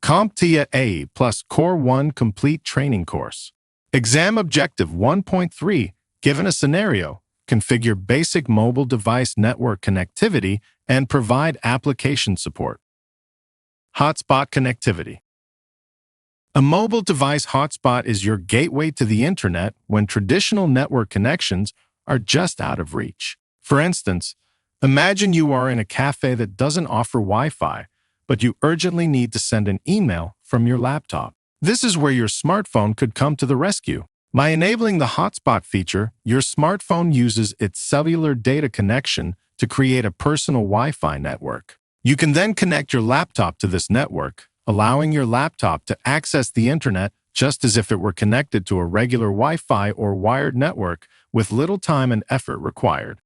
CompTIA A plus Core 1 Complete Training Course. Exam Objective 1.3. Given a scenario, configure basic mobile device network connectivity and provide application support. Hotspot Connectivity. A mobile device hotspot is your gateway to the internet when traditional network connections are just out of reach. For instance, imagine you are in a cafe that doesn't offer Wi-Fi, but you urgently need to send an email from your laptop. This is where your smartphone could come to the rescue. By enabling the hotspot feature, your smartphone uses its cellular data connection to create a personal Wi-Fi network. You can then connect your laptop to this network, allowing your laptop to access the internet just as if it were connected to a regular Wi-Fi or wired network with little time and effort required.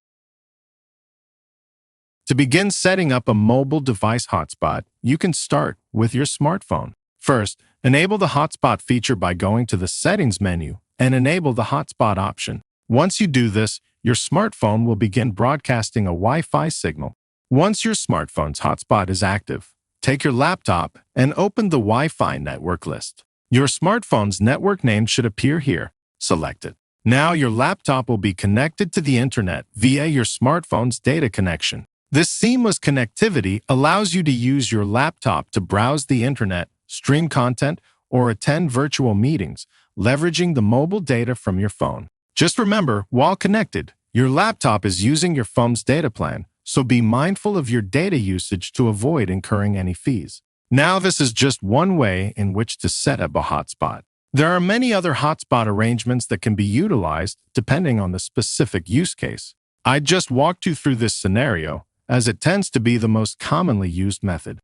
To begin setting up a mobile device hotspot, you can start with your smartphone. First, enable the hotspot feature by going to the Settings menu and enable the hotspot option. Once you do this, your smartphone will begin broadcasting a Wi-Fi signal. Once your smartphone's hotspot is active, take your laptop and open the Wi-Fi network list. Your smartphone's network name should appear here. Select it. Now your laptop will be connected to the internet via your smartphone's data connection. This seamless connectivity allows you to use your laptop to browse the internet, stream content, or attend virtual meetings, leveraging the mobile data from your phone. Just remember, while connected, your laptop is using your phone's data plan, so be mindful of your data usage to avoid incurring any fees. Now, this is just one way in which to set up a hotspot. There are many other hotspot arrangements that can be utilized depending on the specific use case. I just walked you through this scenario, as it tends to be the most commonly used method.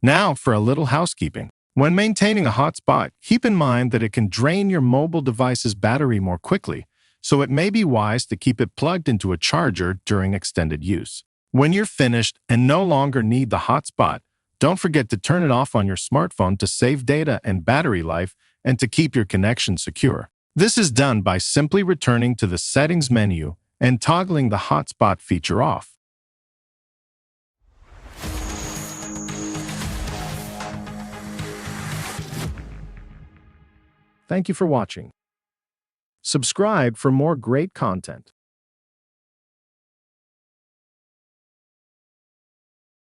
Now for a little housekeeping. When maintaining a hotspot, keep in mind that it can drain your mobile device's battery more quickly, so it may be wise to keep it plugged into a charger during extended use. When you're finished and no longer need the hotspot, don't forget to turn it off on your smartphone to save data and battery life and to keep your connection secure. This is done by simply returning to the Settings menu and toggling the hotspot feature off. Thank you for watching. Subscribe for more great content.